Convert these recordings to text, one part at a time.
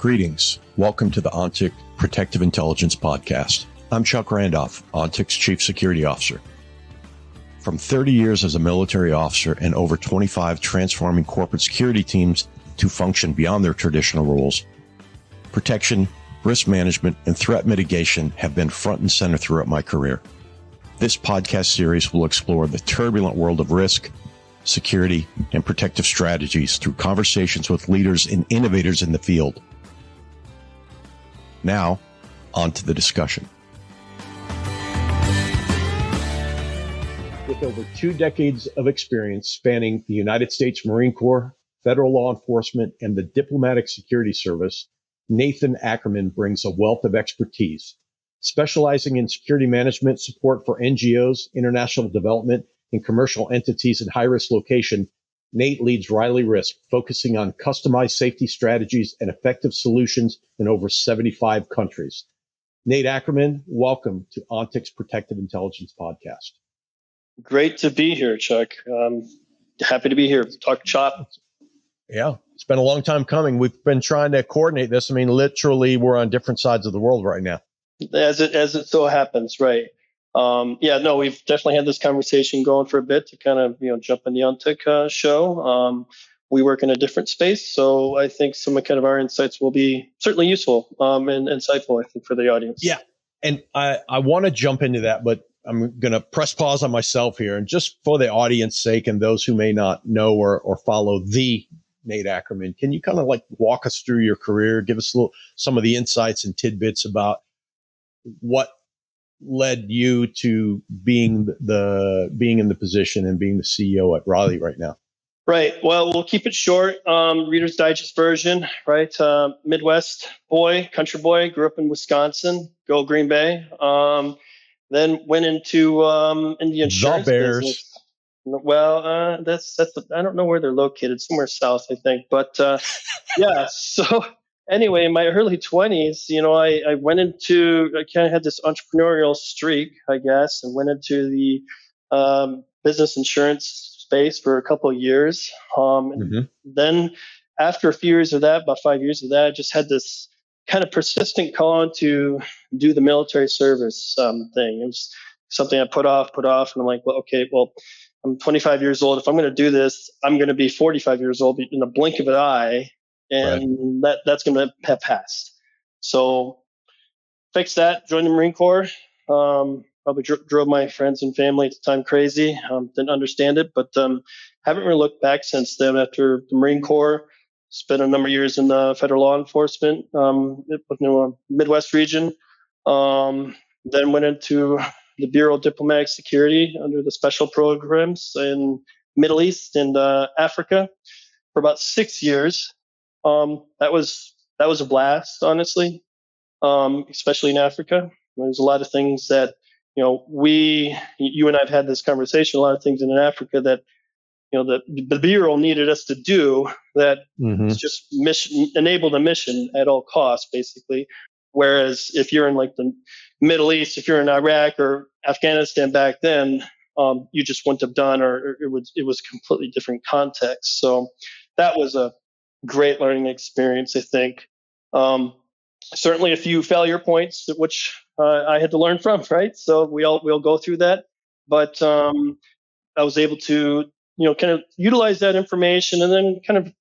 Greetings. Welcome to the ONTIC Protective Intelligence Podcast. I'm Chuck Randolph, ONTIC's Chief Security Officer. From 30 years as a military officer and over 25 transforming corporate security teams to function beyond their traditional roles, protection, risk management, and threat mitigation have been front and center throughout my career. This podcast series will explore the turbulent world of risk, security, and protective strategies through conversations with leaders and innovators in the field. Now, on to the discussion. With over 2 decades of experience spanning the United States Marine Corps, federal law enforcement, and the Diplomatic Security Service, Nathan Ackerman brings a wealth of expertise. Specializing in security management support for NGOs, international development, and commercial entities in high-risk location, Nate leads Riley Risk, focusing on customized safety strategies and effective solutions in over 75 countries. Nate Ackerman, welcome to ONTIC's Protective Intelligence Podcast. Great to be here, Chuck. Happy to be here. Talk shop. Yeah, it's been a long time coming. We've been trying to coordinate this. I mean, literally, we're on different sides of the world right now. As it so happens, right? We've definitely had this conversation going for a bit to kind of jump in the ONTIC show. We work in a different space, so I think some of kind of our insights will be certainly useful and insightful, I think, for the audience. Yeah, and I want to jump into that, but I'm going to press pause on myself here, and just for the audience sake and those who may not know or follow the Nate Ackerman, can you kind of like walk us through your career, give us some of the insights and tidbits about what led you to being in the position and being the CEO at Riley right now? Right. Well, we'll keep it short. Reader's Digest version, right? Midwest boy, country boy, grew up in Wisconsin, go Green Bay. Then went into in the insurance business. Well, that's I don't know where they're located, somewhere south, I think. But yeah, so anyway, in my early 20s, I kind of had this entrepreneurial streak, I guess, and went into the business insurance space for a couple of years. And then after a few years of that, about 5 years of that, I just had this kind of persistent call to do the military service thing. It was something I put off, and I'm like, I'm 25 years old. If I'm going to do this, I'm going to be 45 years old in the blink of an eye. And that's going to have passed. So fixed that, joined the Marine Corps. Probably drove my friends and family at the time crazy. Didn't understand it, but haven't really looked back since then. After the Marine Corps, spent a number of years in federal law enforcement with the Midwest region. Then went into the Bureau of Diplomatic Security under the special programs in Middle East and Africa for about 6 years. That was a blast, honestly, especially in Africa. There's a lot of things that, you and I have had this conversation, a lot of things in Africa that, the Bureau needed us to do that just enabled a mission at all costs, basically. Whereas if you're in like the Middle East, if you're in Iraq or Afghanistan back then, you just wouldn't have done, or it was completely different context. So that was a great learning experience, I think. Certainly a few failure points, which I had to learn from, right? So we'll go through that. But I was able to, kind of utilize that information and then kind of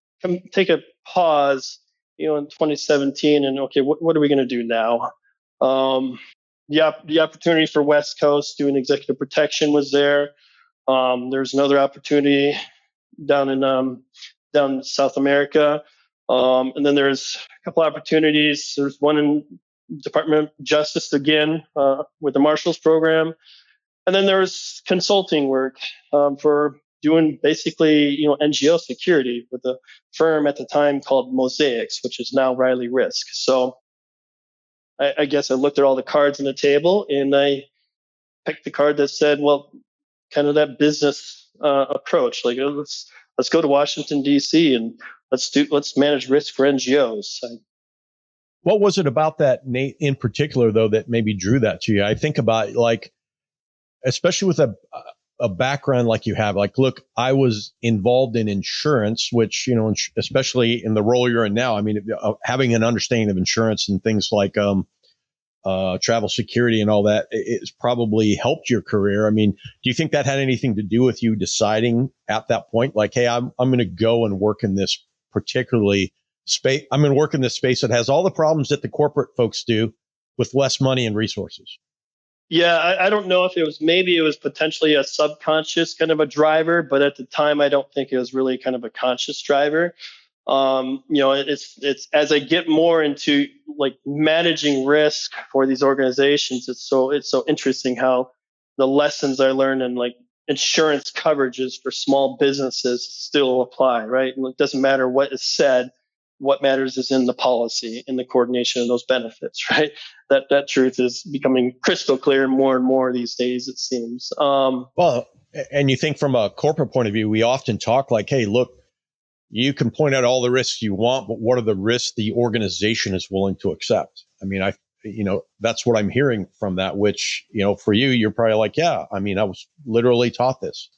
take a pause, in 2017 and, okay, what are we going to do now? The opportunity for West Coast doing executive protection was there. There's another opportunity down in South America. And then there's a couple opportunities. There's one in Department of Justice again with the Marshals Program. And then there's consulting work for doing basically, NGO security with a firm at the time called Mosaics, which is now Riley Risk. So I guess I looked at all the cards on the table and I picked the card that said, well, kind of that business approach. Like let's go to Washington, D.C. and let's manage risk for NGOs. What was it about that, Nate, in particular, though, that maybe drew that to you? I think about, like, especially with a a background like you have, like, look, I was involved in insurance, which, especially in the role you're in now, I mean, having an understanding of insurance and things like travel security and all that, it's probably helped your career. I mean, do you think that had anything to do with you deciding at that point, like, hey, I'm going to go and work in this particularly space. I'm going to work in this space that has all the problems that the corporate folks do with less money and resources. Yeah, I don't know if maybe it was potentially a subconscious kind of a driver, but at the time, I don't think it was really kind of a conscious driver. It's as I get more into like managing risk for these organizations, it's so interesting how the lessons I learned in like insurance coverages for small businesses still apply, right? And it doesn't matter what is said, what matters is in the policy and the coordination of those benefits, right? That truth is becoming crystal clear more and more these days, it seems. Well, and you think from a corporate point of view, we often talk like, hey, look, you can point out all the risks you want, but what are the risks the organization is willing to accept? I mean, that's what I'm hearing from that, which, for you, you're probably like, yeah, I mean, I was literally taught this.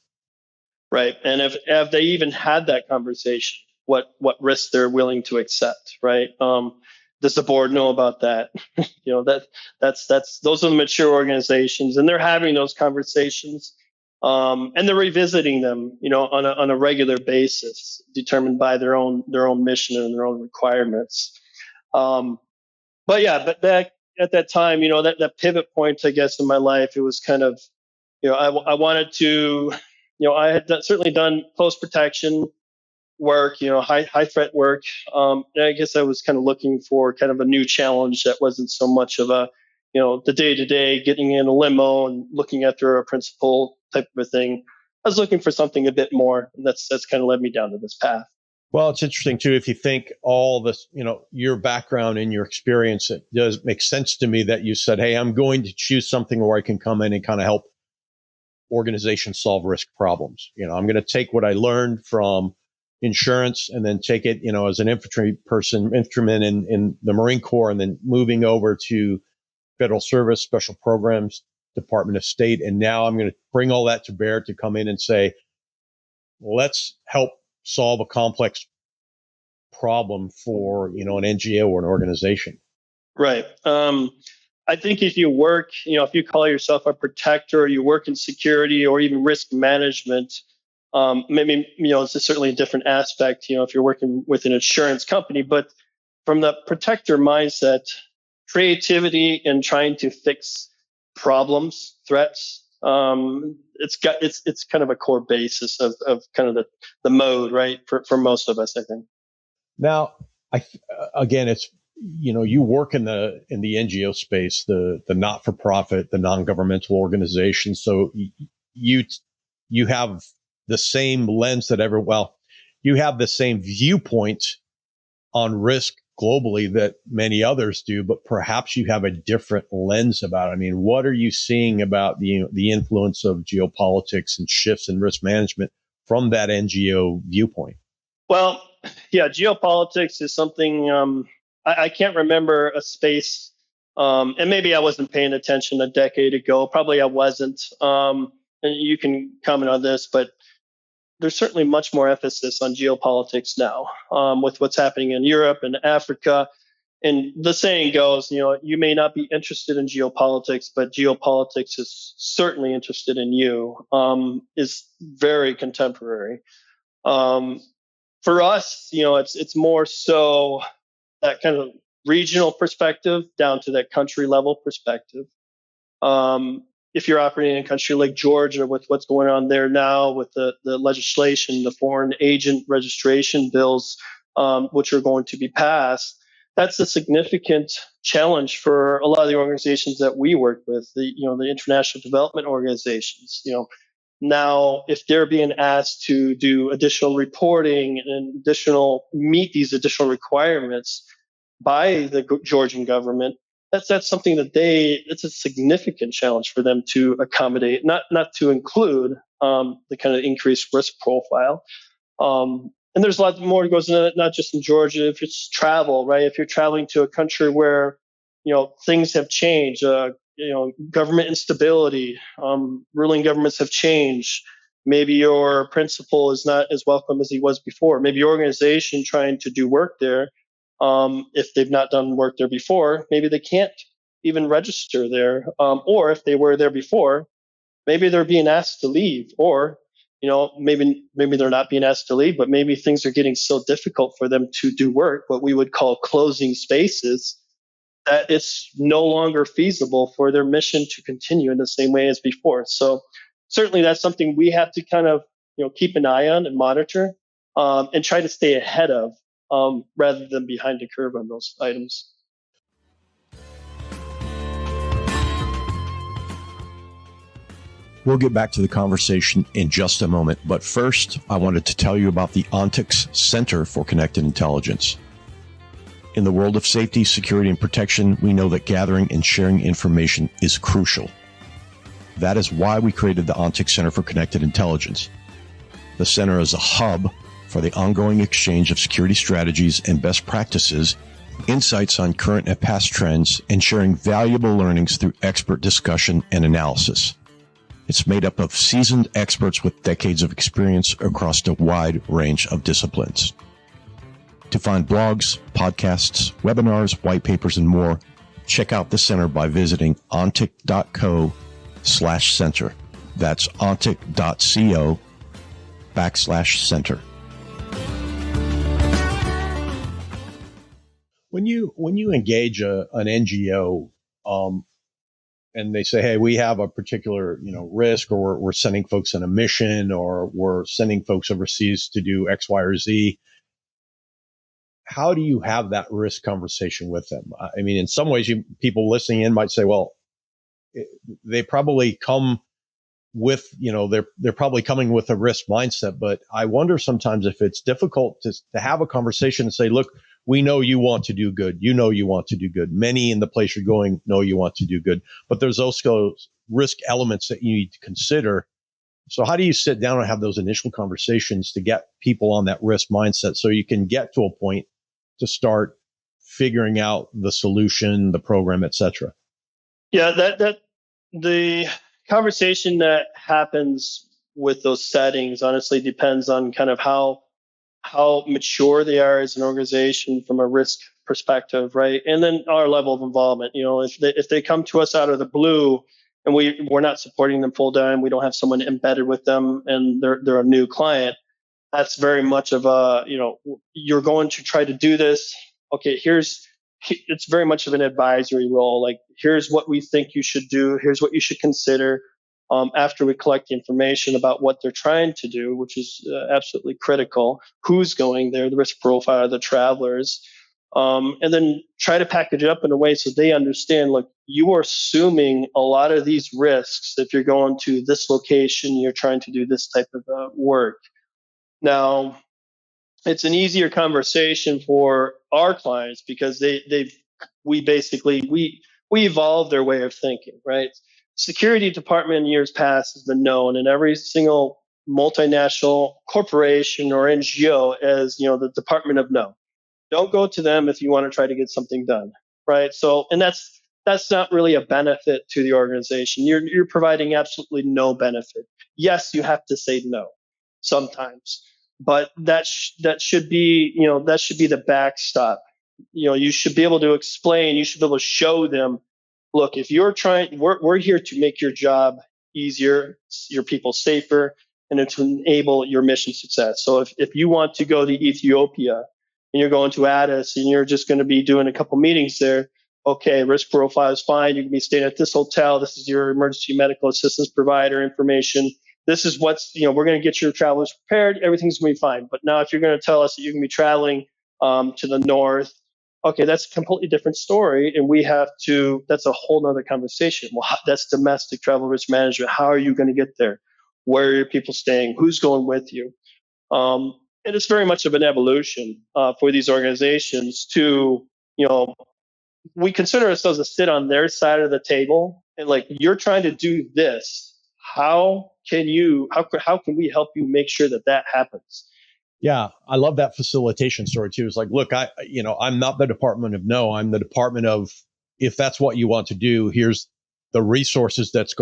Right. And if they even had that conversation, what risks they're willing to accept, right? Does the board know about that? That's those are the mature organizations, and they're having those conversations, and they're revisiting them, on a regular basis, determined by their own mission and their own requirements. But back at that time, that pivot point, I guess, in my life, it was kind of, I wanted to, I had certainly done close protection work, high threat work. And I guess I was kind of looking for kind of a new challenge that wasn't so much of a, the day to day getting in a limo and looking after a principal type of a thing. I was looking for something a bit more, and that's kind of led me down to this path. Well, it's interesting too. If you think all this, your background and your experience, it does make sense to me that you said, hey, I'm going to choose something where I can come in and kind of help organizations solve risk problems. I'm going to take what I learned from insurance and then take it, as an infantryman in the Marine Corps, and then moving over to federal service, special programs, Department of State. And now I'm going to bring all that to bear to come in and say, let's help solve a complex problem for, an NGO or an organization. Right. I think if you work, if you call yourself a protector, or you work in security or even risk management, maybe, it's certainly a different aspect, if you're working with an insurance company, but from the protector mindset, creativity and trying to fix problems, threats, it's kind of a core basis of kind of the mode, right? For most of us, I think. Now, again, it's, you work in the NGO space, the not-for-profit, the non-governmental organizations. So you have the same lens you have the same viewpoint on risk globally that many others do, but perhaps you have a different lens about it. I mean, what are you seeing about the influence of geopolitics and shifts in risk management from that NGO viewpoint? Well, yeah, geopolitics is something, I can't remember a space, and maybe I wasn't paying attention a decade ago. Probably I wasn't. And you can comment on this, but there's certainly much more emphasis on geopolitics now, with what's happening in Europe and Africa. And the saying goes, you may not be interested in geopolitics, but geopolitics is certainly interested in you. Is very contemporary. For us, it's more so that kind of regional perspective down to that country level perspective. If you're operating in a country like Georgia, with what's going on there now with the legislation, the foreign agent registration bills, which are going to be passed, that's a significant challenge for a lot of the organizations that we work with, the international development organizations. Now, if they're being asked to do additional reporting and meet these additional requirements by the Georgian government, that's something that it's a significant challenge for them to accommodate, not to include the kind of increased risk profile. And there's a lot more that goes into it, not just in Georgia. If it's travel, right? If you're traveling to a country where things have changed, government instability, ruling governments have changed. Maybe your principal is not as welcome as he was before. Maybe your organization trying to do work there, if they've not done work there before, maybe they can't even register there. Or if they were there before, maybe they're being asked to leave, or maybe they're not being asked to leave, but maybe things are getting so difficult for them to do work, what we would call closing spaces, that it's no longer feasible for their mission to continue in the same way as before. So certainly that's something we have to kind of keep an eye on and monitor, and try to stay ahead of, rather than behind the curve on those items. We'll get back to the conversation in just a moment, but first, I wanted to tell you about the ONTIC's Center for Connected Intelligence. In the world of safety, security, and protection, we know that gathering and sharing information is crucial. That is why we created the ONTIC Center for Connected Intelligence. The center is a hub for the ongoing exchange of security strategies and best practices, insights on current and past trends, and sharing valuable learnings through expert discussion and analysis. It's made up of seasoned experts with decades of experience across a wide range of disciplines. To find blogs, podcasts, webinars, white papers, and more, check out the center by visiting ontic.co/center. That's ontic.co/center. When you engage an NGO, and they say, hey, we have a particular, risk, or we're sending folks on a mission, or we're sending folks overseas to do X, Y, or Z. How do you have that risk conversation with them? I mean, in some ways, people listening in might say, well, they probably come with, they're probably coming with a risk mindset. But I wonder sometimes if it's difficult to have a conversation and say, look, we know you want to do good. You know you want to do good. Many in the place you're going know you want to do good. But there's also risk elements that you need to consider. So how do you sit down and have those initial conversations to get people on that risk mindset so you can get to a point to start figuring out the solution, the program, et cetera? Yeah, that the conversation that happens with those settings honestly depends on kind of how mature they are as an organization from a risk perspective, right? And then our level of involvement. If they come to us out of the blue and we're not supporting them full time, we don't have someone embedded with them, and they're a new client, that's very much of a, you're going to try to do this. Okay, it's very much of an advisory role. Like, here's what we think you should do. Here's what you should consider. After we collect the information about what they're trying to do, which is absolutely critical, who's going there, the risk profile of the travelers, and then try to package it up in a way so they understand, look, you are assuming a lot of these risks if you're going to this location, you're trying to do this type of work. Now, it's an easier conversation for our clients because we evolved their way of thinking, right? Security department in years past has been known in every single multinational corporation or NGO as, the Department of No. Don't go to them if you want to try to get something done, right? So, and that's not really a benefit to the organization. You're providing absolutely no benefit. Yes, you have to say no sometimes, but that should be the backstop. You should be able to explain. You should be able to show them, look, if you're trying, we're here to make your job easier, your people safer, and to enable your mission success. So if you want to go to Ethiopia and you're going to Addis and you're just going to be doing a couple meetings there, okay, risk profile is fine. You can be staying at this hotel. This is your emergency medical assistance provider information. This is what's, we're going to get your travelers prepared. Everything's going to be fine. But now if you're going to tell us that you're going to be traveling to the north, okay, that's a completely different story. And that's a whole nother conversation. Well, that's domestic travel risk management. How are you going to get there? Where are your people staying? Who's going with you? And it's very much of an evolution for these organizations to, we consider ourselves to sit on their side of the table and, like, you're trying to do this. How can we help you make sure that happens? Yeah, I love that facilitation story too. It's like, look, I'm not the Department of No. I'm the Department of, if that's what you want to do, here's the resources that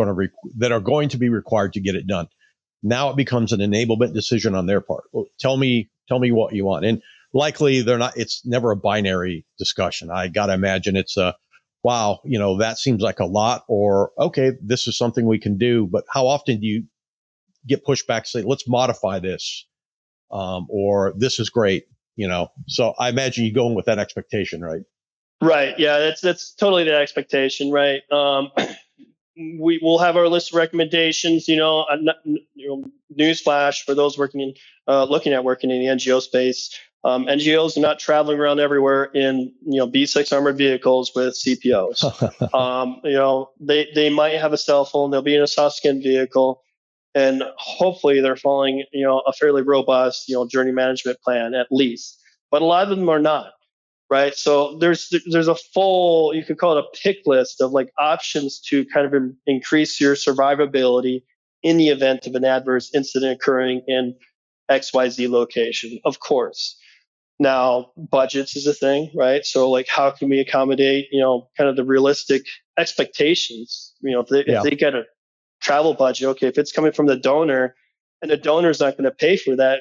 are going to be required to get it done. Now it becomes an enablement decision on their part. Well, tell me what you want. And likely it's never a binary discussion. I got to imagine it's wow, that seems like a lot, or, okay, this is something we can do. But how often do you get pushback, say, let's modify this, or this is great, So I imagine you go in with that expectation, right? Right. Yeah, that's totally the expectation, right? We will have our list of recommendations. Newsflash for those looking at working in the NGO space. NGOs are not traveling around everywhere in B6 armored vehicles with CPOs. They might have a cell phone. They'll be in a soft skin vehicle, and hopefully they're following a fairly robust journey management plan at least. But a lot of them are not. Right. So there's a full, you could call it a pick list of like options to kind of increase your survivability in the event of an adverse incident occurring in XYZ location, of course. Now, budgets is a thing, right? So like, how can we accommodate, kind of the realistic expectations? If they get a travel budget, okay, if it's coming from the donor and the donor's not going to pay for that,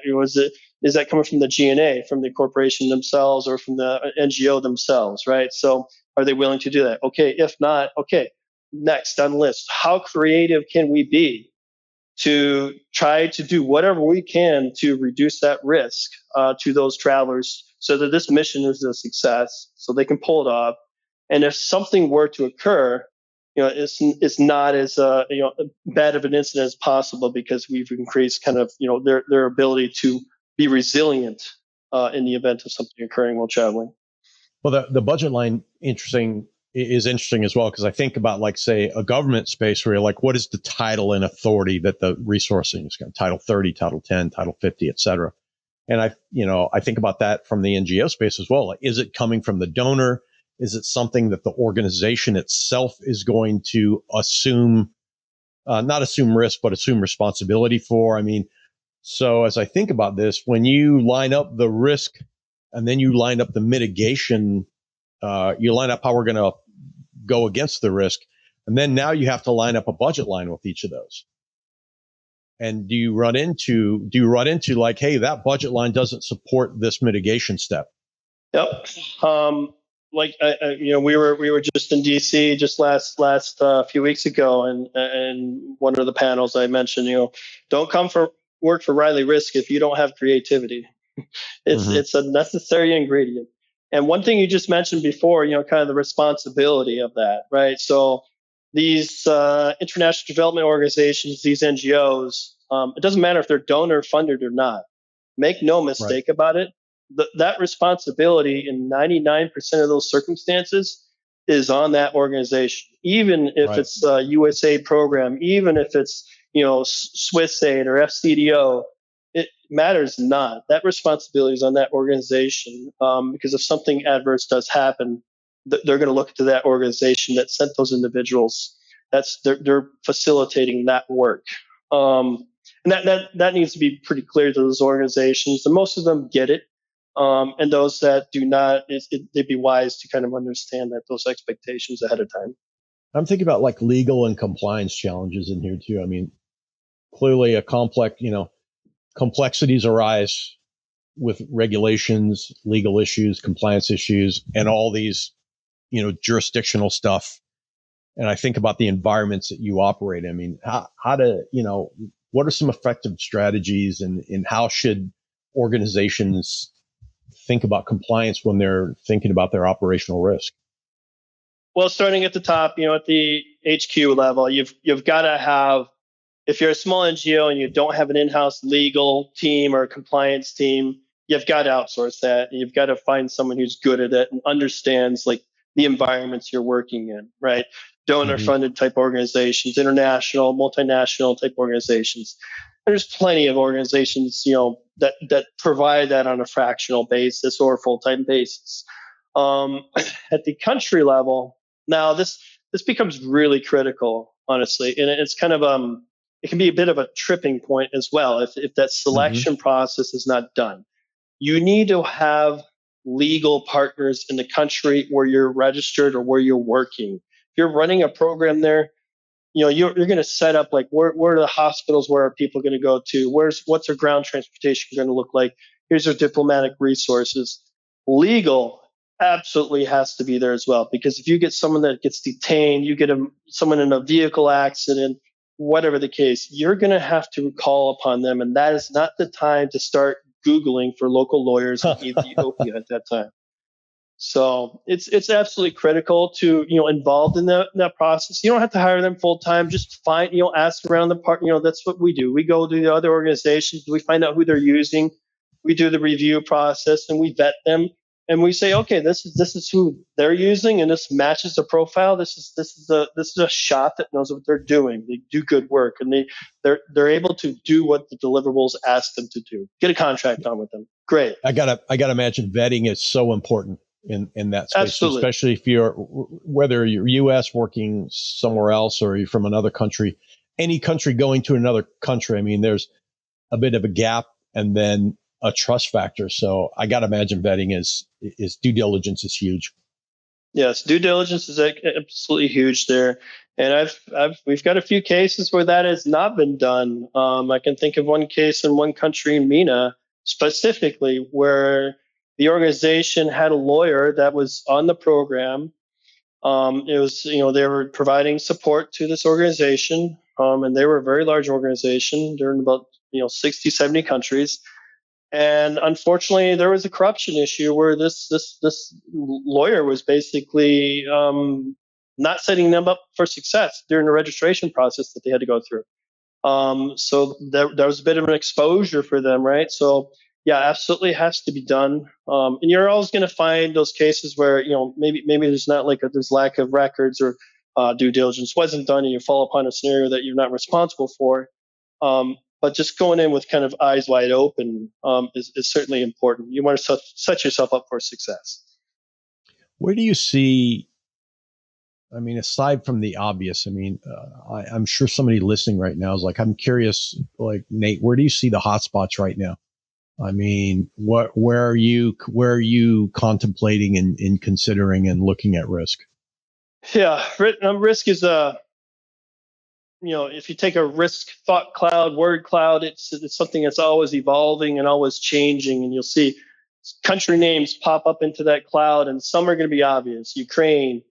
is that coming from the G&A, from the corporation themselves, or from the NGO themselves, right? So are they willing to do that? Okay, if not, okay, next on the list, how creative can we be to try to do whatever we can to reduce that risk to those travelers so that this mission is a success, so they can pull it off. And if something were to occur, it's not as bad of an incident as possible, because we've increased kind of their ability to be resilient in the event of something occurring while traveling. Well, the budget line is interesting as well, because I think about, like, say, a government space where you're like, what is the title and authority that the resourcing is going to, Title 30, Title 10, Title 50, et cetera. And I think about that from the NGO space as well. Like, is it coming from the donor? Is it something that the organization itself is going to not assume risk, but assume responsibility for? I mean, so as I think about this, when you line up the risk and then you line up the mitigation, you line up how we're going to go against the risk. And then now you have to line up a budget line with each of those. And do you run into like, hey, that budget line doesn't support this mitigation step? Yep. We were just in DC just last few weeks ago, and one of the panels I mentioned, don't come for work for Riley Risk if you don't have creativity. It's a necessary ingredient. And one thing you just mentioned before, kind of the responsibility of that, right? So these international development organizations, these NGOs, it doesn't matter if they're donor funded or not. Make no mistake about it. That responsibility in 99% of those circumstances is on that organization, even if it's a USAID program, even if it's Swiss aid or FCDO. It matters not. That responsibility is on that organization, because if something adverse does happen, they're going to look to that organization that sent those individuals. They're facilitating that work, and that needs to be pretty clear to those organizations. And most of them get it. And those that do not, they'd be wise to kind of understand that those expectations ahead of time. I'm thinking about like legal and compliance challenges in here too. I mean, clearly complexities arise with regulations, legal issues, compliance issues, and all these, jurisdictional stuff. And I think about the environments that you operate in. I mean, what are some effective strategies, and how should organizations think about compliance when they're thinking about their operational risk? Well, starting at the top, at the HQ level, you've got to have, if you're a small NGO and you don't have an in-house legal team or a compliance team, you've got to outsource that. And you've got to find someone who's good at it and understands like the environments you're working in, right? Donor-funded type organizations, international, multinational type organizations. There's plenty of organizations, that provide that on a fractional basis or full-time basis. At the country level, now this becomes really critical, honestly, and it's kind of it can be a bit of a tripping point as well if that selection process is not done. You need to have legal partners in the country where you're registered or where you're working. If you're running a program there, you're going to set up like where are the hospitals, where are people going to go to, what's their ground transportation going to look like, here's their diplomatic resources. Legal absolutely has to be there as well, because if you get someone that gets detained, you get someone in a vehicle accident, whatever the case, you're going to have to call upon them, and that is not the time to start Googling for local lawyers in Ethiopia at that time. So it's absolutely critical to involved in that process. You don't have to hire them full time. Just find ask around the part. That's what we do. We go to the other organizations. We find out who they're using. We do the review process and we vet them. And we say, okay, this is who they're using, and this matches the profile. This is a shop that knows what they're doing. They do good work, and they're able to do what the deliverables ask them to do. Get a contract on with them. Great. I gotta imagine vetting is so important in that space, Absolutely. especially if whether you're U.S. working somewhere else or you're from another country, any country going to another country. I mean, there's a bit of a gap and then a trust factor. So I got to imagine vetting is due diligence is huge. Yes, due diligence is absolutely huge there, and we've got a few cases where that has not been done. I can think of one case in one country in MENA specifically where the organization had a lawyer that was on the program. It was they were providing support to this organization, and they were a very large organization. They're in about 60, 70 countries. And unfortunately, there was a corruption issue where this lawyer was basically not setting them up for success during the registration process that they had to go through. So there was a bit of an exposure for them, right? So yeah, absolutely has to be done. And you're always going to find those cases where maybe there's not there's lack of records or due diligence wasn't done, and you fall upon a scenario that you're not responsible for. But just going in with kind of eyes wide open is certainly important. You want to set yourself up for success. Where do you see, I mean, aside from the obvious, I mean, I'm sure somebody listening right now is like, I'm curious, like, Nate, where do you see the hotspots right now? I mean, where are you contemplating and considering and looking at risk? Yeah, risk is if you take a risk thought cloud, word cloud, it's something that's always evolving and always changing. And you'll see country names pop up into that cloud, and some are going to be obvious: Ukraine,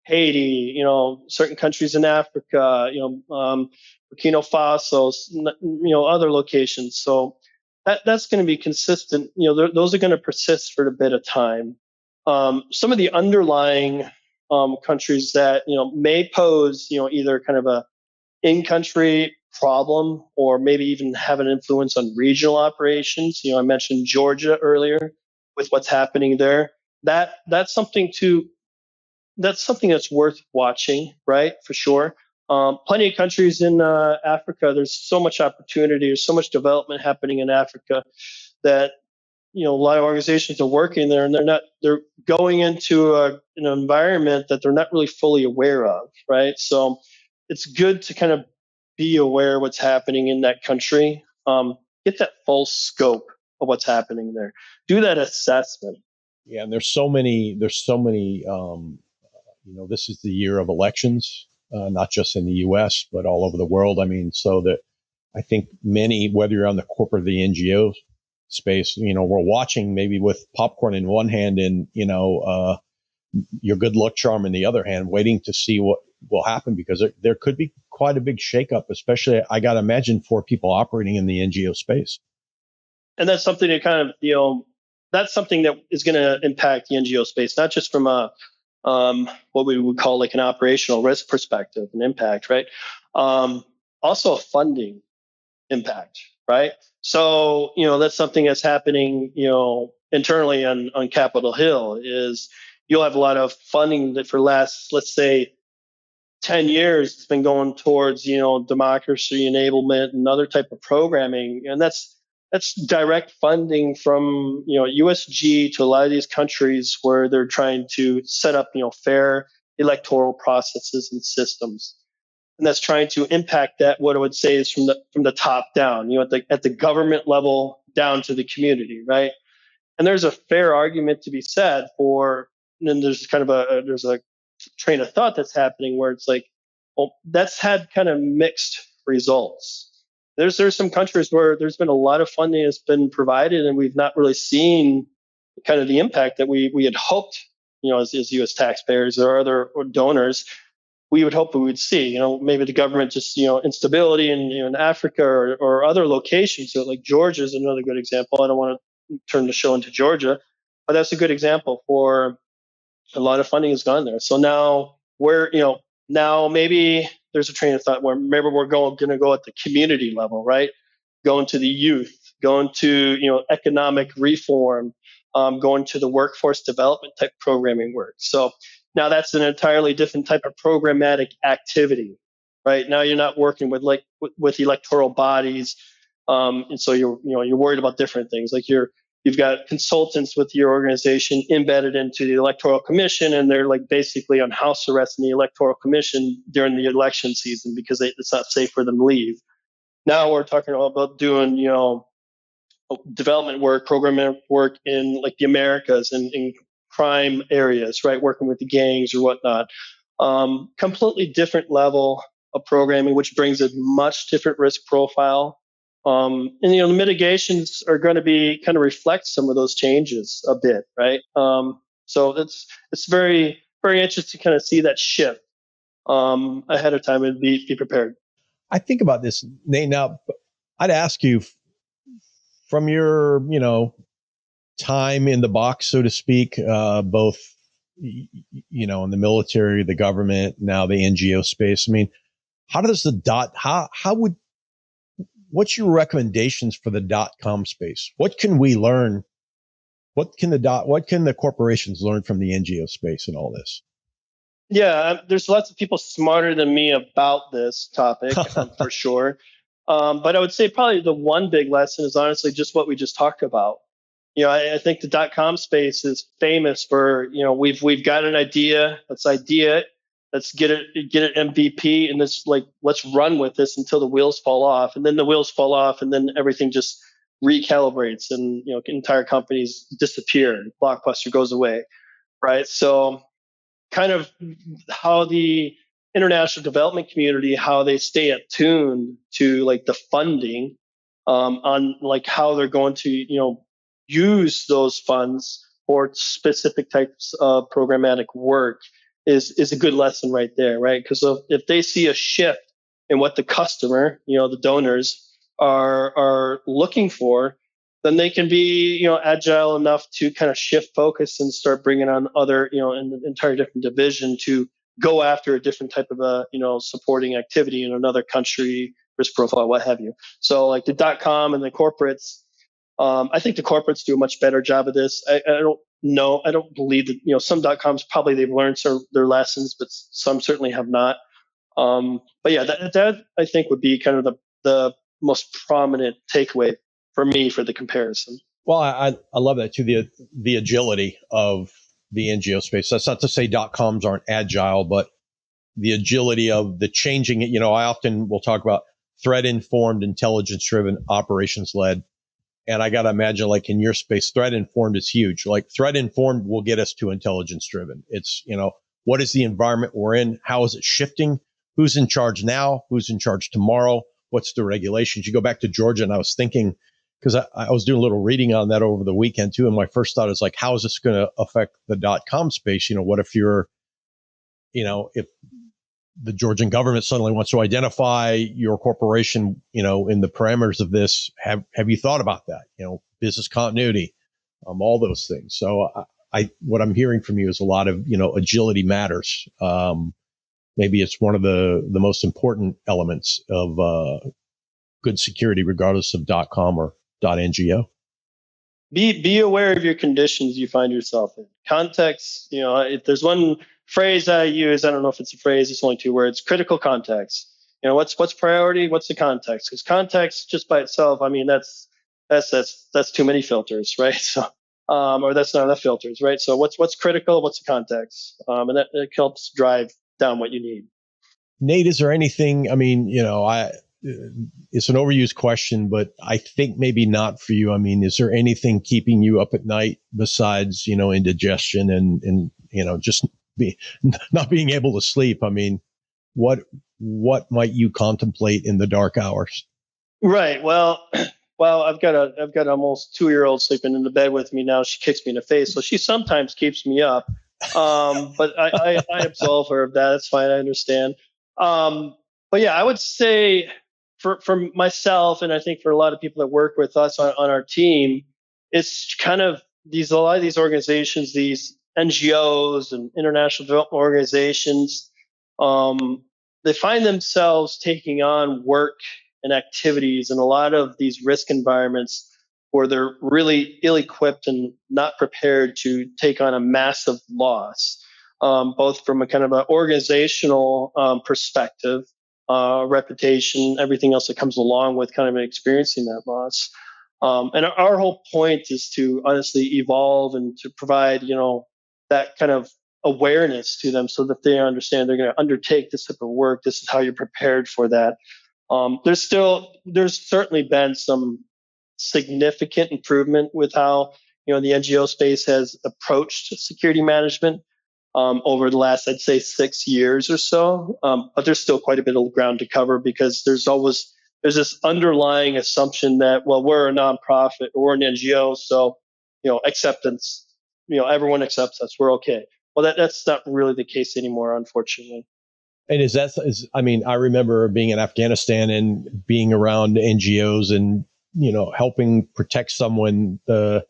Haiti, certain countries in Africa, Burkina Faso, other locations. So that's going to be consistent. Those are going to persist for a bit of time. Some of the underlying countries that may pose either kind of a in-country problem or maybe even have an influence on regional operations. I mentioned Georgia earlier with what's happening there. That's something that's worth watching, right? For sure. Plenty of countries in Africa. There's so much opportunity. There's so much development happening in Africa that a lot of organizations are working there, and they're going into an environment that they're not really fully aware of, right? So it's good to kind of be aware of what's happening in that country. Get that full scope of what's happening there. Do that assessment. Yeah, and there's so many. This is the year of elections, not just in the U.S. but all over the world. I mean, so that I think many, whether you're on the corporate or the NGO space, we're watching maybe with popcorn in one hand and your good luck charm in the other hand, waiting to see what will happen, because there could be quite a big shakeup, especially, I got to imagine, for people operating in the NGO space. And that's something that kind of, that's something that is going to impact the NGO space, not just from a what we would call like an operational risk perspective and impact, right? Also a funding impact, right? So, that's something that's happening, internally on Capitol Hill is you'll have a lot of funding that for last, let's say, 10 years, it's been going towards, democracy enablement and other type of programming. And that's direct funding from, USG to a lot of these countries where they're trying to set up, fair electoral processes and systems. And that's trying to impact that. What I would say is from the top down, at the government level down to the community, right? And there's a fair argument to be said for, and then there's kind of there's a train of thought that's happening where it's like, Well, that's had kind of mixed results. There's some countries where there's been a lot of funding that's been provided, and we've not really seen kind of the impact that we had hoped, as U.S. taxpayers or other donors, we would hope we would see. Maybe the government just, instability in Africa or other locations. So like Georgia is another good example. I don't want to turn the show into Georgia, but that's a good example for a lot of funding has gone there. So now now maybe there's a train of thought where maybe we're going to go at the community level, right? Going to the youth, going to, economic reform, going to the workforce development type programming work. So now that's an entirely different type of programmatic activity, right? Now you're not working with electoral bodies, and so you're worried about different things. Like you've got consultants with your organization embedded into the electoral commission, and they're like basically on house arrest in the electoral commission during the election season because it's not safe for them to leave. Now we're talking about doing, development work, program work in like the Americas and in crime areas, right? Working with the gangs or whatnot. Completely different level of programming, which brings a much different risk profile. And the mitigations are going to be kind of reflect some of those changes a bit, right? So it's very very interesting to kind of see that shift ahead of time and be prepared. I think about this, Nate. Now, I'd ask you from your, time in the box, so to speak, both, in the military, the government, now the NGO space. I mean, how does what's your recommendations for the .com space? What can we learn? What can the corporations learn from the NGO space and all this? Yeah, there's lots of people smarter than me about this topic for sure. But I would say probably the one big lesson is honestly just what we just talked about. I think the .com space is famous for, we've got an idea, let's get it MVP, and let's run with this until the wheels fall off, and then the wheels fall off, and then everything just recalibrates, and entire companies disappear, and Blockbuster goes away, right? So kind of how the international development community, how they stay attuned to like the funding, on like how they're going to use those funds for specific types of programmatic work is a good lesson right there, right? Because if they see a shift in what the customer, the donors are looking for, then they can be agile enough to kind of shift focus and start bringing on other an entire different division to go after a different type of a supporting activity in another country, risk profile, what have you. So like the .com and the corporates, I think the corporates do a much better job of this. I don't know. I don't believe that some .coms probably they've learned their lessons, but some certainly have not. But yeah, that I think would be kind of the most prominent takeaway for me for the comparison. Well, I love that too, the agility of the NGO space. That's not to say .coms aren't agile, but the agility of the changing it. I often will talk about threat informed, intelligence driven, operations led. And I got to imagine, like in your space, threat informed is huge. Like threat informed will get us to intelligence driven. It's, what is the environment we're in? How is it shifting? Who's in charge now? Who's in charge tomorrow? What's the regulations? You go back to Georgia, and I was thinking, because I was doing a little reading on that over the weekend too. And my first thought is like, how is this going to affect the .com space? What if you're, if the Georgian government suddenly wants to identify your corporation, in the parameters of this, have you thought about that? Business continuity, all those things. So what I'm hearing from you is a lot of, agility matters. Maybe it's one of the most important elements of good security, regardless of .com or .ngo. Be aware of your conditions you find yourself in. Context, if there's one phrase I use, I don't know if it's a phrase, it's only 2 words, critical context. What's priority? What's the context? Because context just by itself, I mean, that's too many filters, right? So, or that's not enough filters, right? So what's critical? What's the context? And that helps drive down what you need. Nate, is there anything, I mean, it's an overused question, but I think maybe not for you. I mean, is there anything keeping you up at night besides, indigestion and just not being able to sleep? I mean, what might you contemplate in the dark hours? Right. Well, I've got almost 2-year-old sleeping in the bed with me now. She kicks me in the face, so she sometimes keeps me up. But I absolve her of that. That's fine. I understand. But yeah, I would say for myself, and I think for a lot of people that work with us on our team, it's kind of a lot of these organizations, these NGOs and international development organizations, they find themselves taking on work and activities in a lot of these risk environments where they're really ill-equipped and not prepared to take on a massive loss, both from a kind of an organizational perspective, reputation, everything else that comes along with kind of experiencing that loss. And our whole point is to honestly evolve and to provide, that kind of awareness to them so that they understand they're going to undertake this type of work. This is how you're prepared for that. There's certainly been some significant improvement with how the NGO space has approached security management over the last, I'd say, 6 years or so. But there's still quite a bit of ground to cover because there's this underlying assumption that, well, we're a nonprofit or we're an NGO, so acceptance, everyone accepts us, we're okay. Well, that's not really the case anymore, unfortunately. And I remember being in Afghanistan and being around NGOs and, helping protect someone, the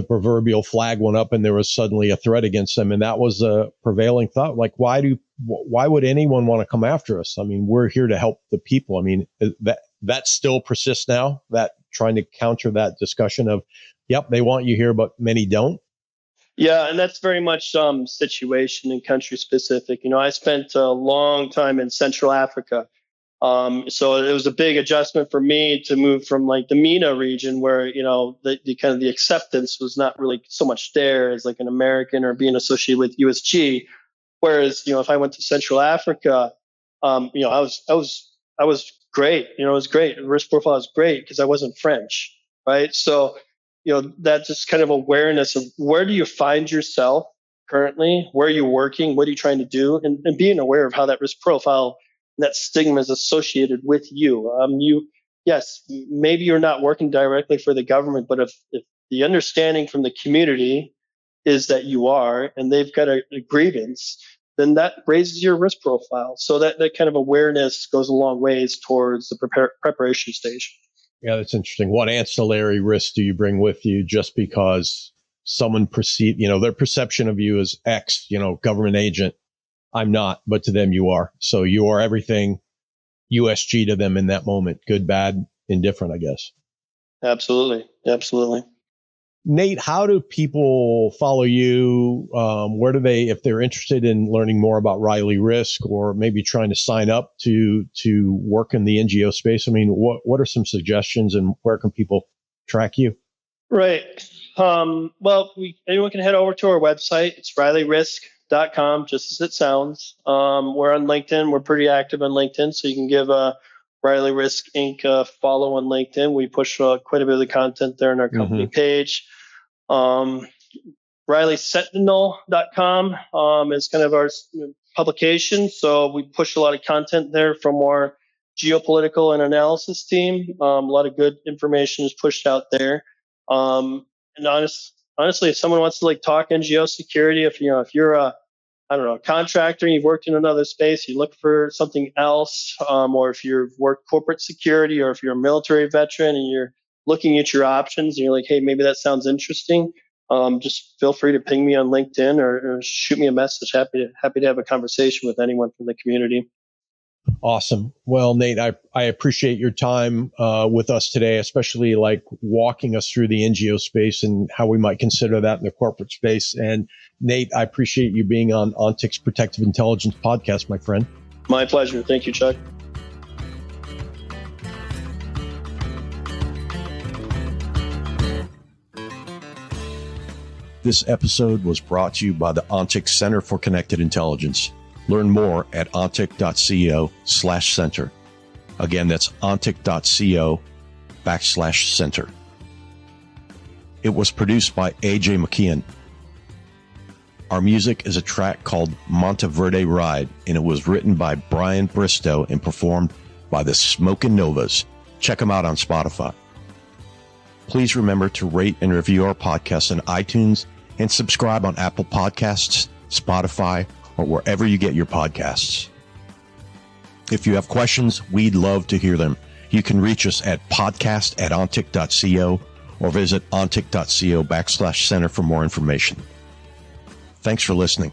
proverbial flag went up and there was suddenly a threat against them. And that was a prevailing thought. Like, why would anyone want to come after us? I mean, we're here to help the people. I mean, that still persists now, that trying to counter that discussion of, yep, they want you here, but many don't. Yeah, and that's very much situation and country specific. I spent a long time in Central Africa. So it was a big adjustment for me to move from like the MENA region where, the kind of the acceptance was not really so much there as like an American or being associated with USG. Whereas, if I went to Central Africa, I was great. It was great. The risk profile was great because I wasn't French. Right. So, that just kind of awareness of where do you find yourself currently? Where are you working? What are you trying to do? And being aware of how that risk profile, that stigma is associated with you. Yes, maybe you're not working directly for the government, but if the understanding from the community is that you are, and they've got a grievance, then that raises your risk profile. So that kind of awareness goes a long ways towards the preparation stage. Yeah, that's interesting. What ancillary risks do you bring with you just because someone their perception of you as X, government agent? I'm not, but to them you are. So you are everything USG to them in that moment. Good, bad, indifferent, I guess. Absolutely. Absolutely. Nate, how do people follow you? Where do they, if they're interested in learning more about Riley Risk or maybe trying to sign up to work in the NGO space? I mean, what are some suggestions and where can people track you? Right. Well, anyone can head over to our website. It's RileyRisk.com, just as it sounds. We're on LinkedIn. We're pretty active on LinkedIn, so you can give Riley Risk Inc. a follow on LinkedIn. We push quite a bit of the content there on our company page. RileySentinel.com is kind of our publication. So we push a lot of content there from our geopolitical and analysis team. A lot of good information is pushed out there. And honestly, if someone wants to talk NGO security, if you're a contractor, you've worked in another space, you look for something else, or if you've worked corporate security, or if you're a military veteran and you're looking at your options and you're like, hey, maybe that sounds interesting, just feel free to ping me on LinkedIn or shoot me a message. Happy to have a conversation with anyone from the community. Awesome. Well, Nate, I appreciate your time with us today, especially walking us through the NGO space and how we might consider that in the corporate space. And Nate, I appreciate you being on ONTIC's Protective Intelligence podcast, my friend. My pleasure. Thank you, Chuck. This episode was brought to you by the ONTIC Center for Connected Intelligence. Learn more at ontic.co/center. Again, that's ontic.co/center. It was produced by AJ McKeon. Our music is a track called Monteverde Ride, and it was written by Brian Bristow and performed by the Smokin' Novas. Check them out on Spotify. Please remember to rate and review our podcast on iTunes and subscribe on Apple Podcasts, Spotify, or wherever you get your podcasts. If you have questions, we'd love to hear them. You can reach us at podcast@ontic.co or visit ontic.co/center for more information. Thanks for listening.